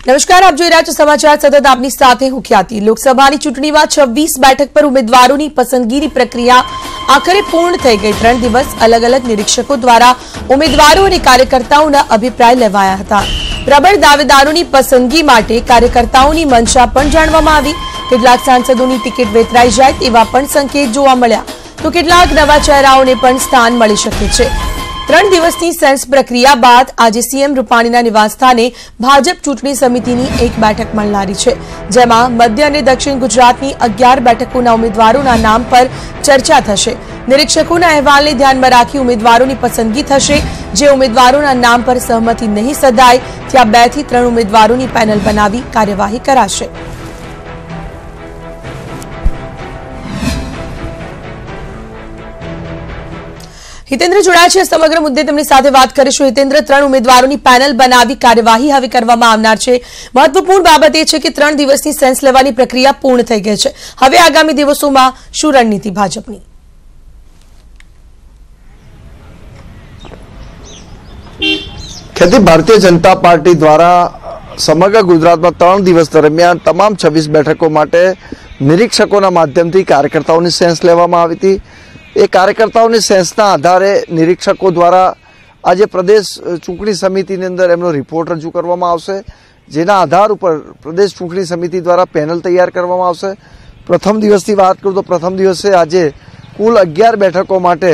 નમસ્કાર, આપ જોઈ રહ્યા છો સમાચાર સતત આપની સાથે હું ખ્યાતિ। લોકસભાની ચૂંટણીમાં 26 બેઠક પર ઉમેદવારોની પસંદગીની પ્રક્રિયા આખરે પૂર્ણ થઈ ગઈ। 3 દિવસ અલગ અલગ નિરીક્ષકો દ્વારા ઉમેદવારો અને કાર્યકર્તાઓના અભિપ્રાય લેવાયા હતા। પ્રબળ દાવેદારોની પસંદગી માટે કાર્યકર્તાઓની મંશા પણ જાણવામાં આવી। કેટલાક સાંસદોની ટિકિટ વેતરાઈ જાય તેવા પણ સંકેત જોવા મળ્યા, તો કેટલાક નવા ચહેરાઓને પણ સ્થાન મળી શકે છે। 3 દિવસની સેન્સ પ્રક્રિયા બાદ આજે સીએમ રૂપાણીના નિવાસસ્થાને ભાજપ ચૂંટણી સમિતિની એક બેઠક મળનારી છે, જેમાં મધ્ય અને દક્ષિણ ગુજરાતની 11 બેઠકોના ઉમેદવારોના નામ પર ચર્ચા થશે। નિરીક્ષકોના અહેવાલને ધ્યાનમાં રાખી ઉમેદવારોની પસંદગી થશે। જે ઉમેદવારોના નામ પર સહમતિ નહીં સધાય ત્યાં 2 થી 3 ઉમેદવારોની પેનલ બનાવી કાર્યવાહી કરાશે। हितेन्द्र जोड़ाया है समग्र मुद्दे તેમની સાથે વાત કરીશું। हितेन्द्र, 3 ઉમેદવારોની પેનલ બનાવી કાર્યવાહી હવે કરવામાં આવનાર છે। મહત્વપૂર્ણ બાબત એ છે કે 3 દિવસની સેન્સ લેવાની પ્રક્રિયા પૂર્ણ થઈ ગઈ છે। હવે આગામી દિવસોમાં શું રણનીતિ ભાજપની? ખ્યાતિ, ભારતીય જનતા પાર્ટી દ્વારા સમગ્ર ગુજરાતમાં 3 દિવસ દરમિયાન તમામ 26 બેઠકો માટે નિરીક્ષકોના માધ્યમથી કાર્યકર્તાઓની સેન્સ લેવામાં આવી હતી। એ કાર્યકર્તાઓની સેન્સના આધારે નિરીક્ષકો દ્વારા આજે પ્રદેશ ચૂંટણી સમિતિની અંદર એમનો રિપોર્ટ રજૂ કરવામાં આવશે, જેના આધાર ઉપર પ્રદેશ ચૂંટણી સમિતિ દ્વારા પેનલ તૈયાર કરવામાં આવશે। પ્રથમ દિવસની વાત કરું તો પ્રથમ દિવસે આજે કુલ 11 બેઠકો માટે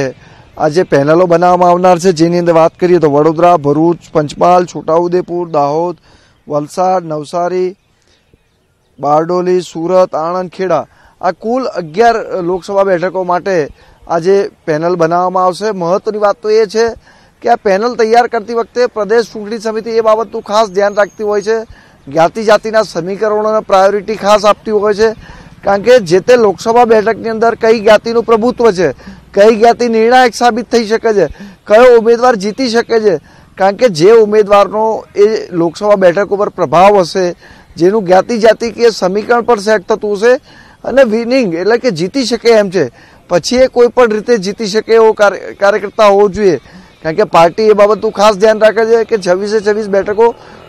આજે પેનલો બનાવવામાં આવનાર છે, જેની અંદર વાત કરીએ તો વડોદરા, ભરૂચ, પંચમહાલ, છોટાઉદેપુર, દાહોદ, વલસાડ, નવસારી, બારડોલી, સુરત, આણંદ, ખેડા આ કુલ 11 લોકસભા બેઠકો માટે આજે પેનલ બનાવવામાં આવશે। મહત્વની વાત તો એ છે કે આ પેનલ તૈયાર કરતી વખતે પ્રદેશ ચૂંટણી સમિતિ એ બાબતનું ખાસ ધ્યાન રાખતી હોય છે। જ્ઞાતિ જાતિના સમીકરણોને પ્રાયોરિટી ખાસ આપતી હોય છે, કારણ કે જે તે લોકસભા બેઠકની અંદર કઈ જ્ઞાતિનું પ્રભુત્વ છે, કઈ જ્ઞાતિ નિર્ણાયક સાબિત થઈ શકે છે, કયો ઉમેદવાર જીતી શકે છે, કારણ કે જે ઉમેદવારનો એ લોકસભા બેઠક ઉપર પ્રભાવ હશે, જેનું જ્ઞાતિ જાતિકીય સમીકરણ પર સેટ થતું હશે અને વિનિંગ એટલે કે જીતી શકે એમ છે, પછી એ કોઈ પણ રીતે જીતી શકે એવો કાર્યકર્તા હોવો જોઈએ। કારણ કે પાર્ટી એ બાબતનું ખાસ ધ્યાન રાખે છે કે 26 બેઠકો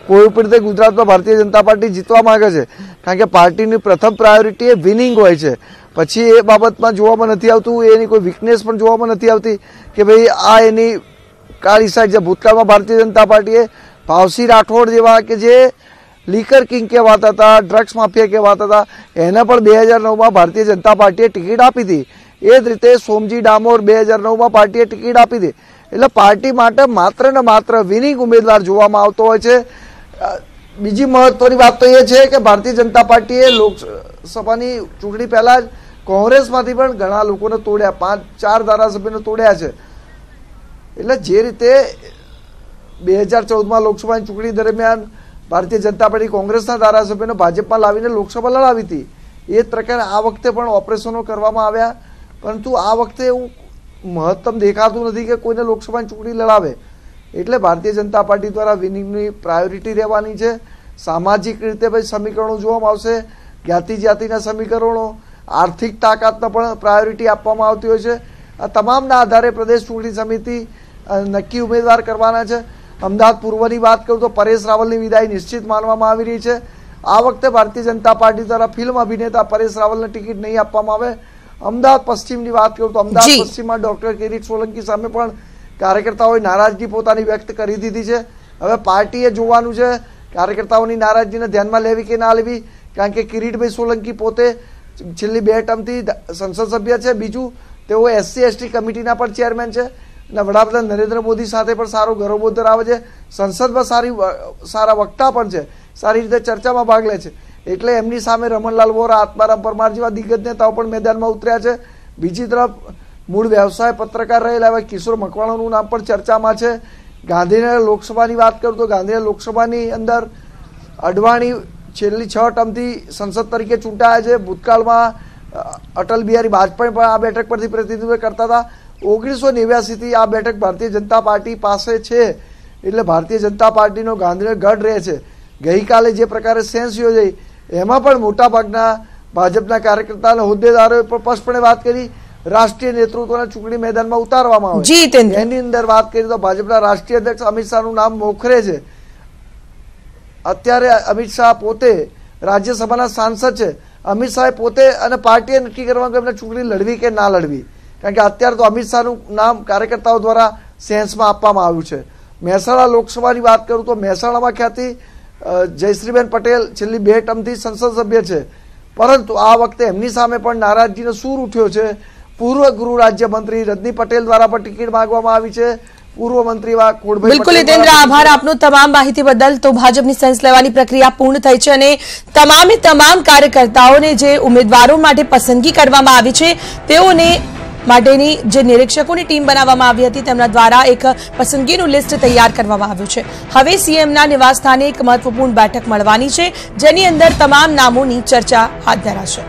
કોઈ પણ રીતે ગુજરાતમાં ભારતીય જનતા પાર્ટી જીતવા માંગે છે, કારણ કે પાર્ટીની પ્રથમ પ્રાયોરિટી એ વિનિંગ હોય છે। પછી એ બાબતમાં જોવામાં નથી આવતું, એની કોઈ વીકનેસ પણ જોવામાં નથી આવતી કે ભાઈ આ એની કાળી સાઈડ છે। ભૂતકાળમાં ભારતીય જનતા પાર્ટીએ ભાવસિંહ રાઠોડ જેવા કે જે લીકર કિંગ કહેવાતા હતા, ડ્રગ્સ માફિયા કહેવાતા હતા, એને પણ 2009માં ભારતીય જનતા પાર્ટીએ ટિકિટ આપી હતી। એ જ રીતે સોમજી ડામોર 2009માં પાર્ટીએ ટિકિટ આપી હતી। એટલે પાર્ટી માટે માત્ર ને માત્ર વિનિંગ ઉમેદવાર જોવામાં આવતો હોય છે। બીજી મહત્વની વાત તો એ છે કે ભારતીય જનતા પાર્ટીએ લોકસભાની ચૂંટણી પહેલા જ કોંગ્રેસમાંથી પણ ઘણા લોકોને તોડ્યા, 4 ધારાસભ્યોને તોડ્યા છે। એટલે જે રીતે 2014માં લોકસભાની ચૂંટણી દરમિયાન ભારતીય જનતા પાર્ટી કોંગ્રેસના ધારાસભ્યોને ભાજપમાં લાવીને લોકસભા લડાવી હતી, એ જ પ્રકારે આ વખતે પણ ઓપરેશનો કરવામાં આવ્યા, પરંતુ આ વખતે એવું મહત્તમ દેખાતું નથી કે કોઈને લોકસભાની ચૂંટણી લડાવે। એટલે ભારતીય જનતા પાર્ટી દ્વારા વિનિંગની પ્રાયોરિટી રહેવાની છે। સામાજિક રીતે ભાઈ સમીકરણો જોવામાં આવશે, જ્ઞાતિ જાતિના સમીકરણો, આર્થિક તાકાતને પણ પ્રાયોરિટી આપવામાં આવતી હોય છે। આ તમામના આધારે પ્રદેશ ચૂંટણી સમિતિ નક્કી ઉમેદવાર કરવાના છે। અમદાવાદ પૂર્વની વાત કરું તો પરેશ રાવલની વિદાય નિશ્ચિત માનવામાં આવી રહી છે। આ વખતે ભારતીય જનતા પાર્ટી દ્વારા ફિલ્મ અભિનેતા પરેશ રાવલને ટિકિટ નહીં આપવામાં આવે। અમદાવાદ પશ્ચિમની વાત કરું તો અમદાવાદ પશ્ચિમમાં ડોક્ટર કિરીટ સોલંકી સામે પણ કાર્યકર્તાઓએ નારાજગી પોતાની વ્યક્ત કરી દીધી છે। હવે પાર્ટીએ જોવાનું છે કાર્યકર્તાઓની નારાજગીને ધ્યાનમાં લેવી કે ના લેવી, કારણ કે કિરીટભાઈ સોલંકી પોતે છેલ્લી 2 ટર્મથી સંસદ સભ્ય છે। બીજું, તેઓ SC/ST કમિટીના પણ ચેરમેન છે અને વડાપ્રધાન નરેન્દ્ર મોદી સાથે પણ સારો ગૌરવબોધ ધરાવે છે। સંસદમાં સારા વક્તા પણ છે, સારી રીતે ચર્ચામાં ભાગ લે છે। એટલે એમની સામે રમણલાલ વોરા, આત્મારામ પરમાર જેવા દિગ્ગજ નેતાઓ પણ મેદાનમાં ઉતર્યા છે। બીજી તરફ મૂળ વ્યવસાય પત્રકાર રહેલા હવે કિશોર મકવાણાનું નામ પણ ચર્ચામાં છે। ગાંધીનગર લોકસભાની વાત કરું તો ગાંધીનગર લોકસભાની અંદર અડવાણી છેલ્લી 6 ટર્મથી સંસદ તરીકે ચૂંટાયા છે। ભૂતકાળમાં અટલ બિહારી વાજપેયી પણ આ બેઠક પરથી પ્રતિનિધિત્વ કરતા હતા। 1989થી આ બેઠક ભારતીય જનતા પાર્ટી પાસે છે, એટલે ભારતીય જનતા પાર્ટીનો ગાંધીનગર ગઢ રહે છે। ગઈકાલે જે પ્રકારે સેન્સ યોજાઈ એમાં પણ મોટાભાગના ભાજપના કાર્યકર્તા અને હોદ્દેદારોએ પણ સ્પષ્ટપણે વાત કરી રાષ્ટ્રીય નેતૃત્વને ચૂંટણી મેદાનમાં ઉતારવામાં આવે। એની અંદર વાત કરીએ તો ભાજપના રાષ્ટ્રીય અધ્યક્ષ અમિત શાહનું નામ મોખરે છે। અત્યારે અમિત શાહ પોતે રાજ્યસભાના સાંસદ છે. અમિત શાહે પોતે અને પાર્ટીએ નક્કી કરવાનું કે એમને ચૂંટણી લડવી કે ના લડવી, કારણ કે અત્યારે તો અમિત શાહનું નામ કાર્યકર્તાઓ દ્વારા સેન્સમાં આપવામાં આવ્યું છે. મહેસાણા લોકસભાની વાત કરું તો મહેસાણામાં ખ્યાતિ જયશ્રીબેન પટેલ છેલ્લી 2 ટર્મથી સંસદ સભ્ય છે, પરંતુ આ વખતે એમની સામે પણ નારાજગીનો સૂર ઉઠ્યો છે. પૂર્વ ગૃહ રાજ્યમંત્રી રજની પટેલ દ્વારા પણ ટિકિટ માંગવામાં આવી છે. પૂર્વ મંત્રી બિલકુલ હિતેન્દ્ર, આભાર આપનો તમામ માહિતી બદલ. તો ભાજપની સેન્સ લેવાની પ્રક્રિયા પૂર્ણ થઈ છે અને તમામ કાર્યકર્તાઓને જે ઉમેદવારો માટે પસંદગી કરવામાં આવી છે તેઓને માટેની જે નિરીક્ષકોની ટીમ બનાવવામાં આવી હતી તેમના દ્વારા એક પસંદગીનું લિસ્ટ તૈયાર કરવામાં આવ્યું છે. હવે સીએમના નિવાસસ્થાને એક મહત્વપૂર્ણ બેઠક મળવાની છે જેની અંદર તમામ નામોની ચર્ચા હાથ ધરાશે.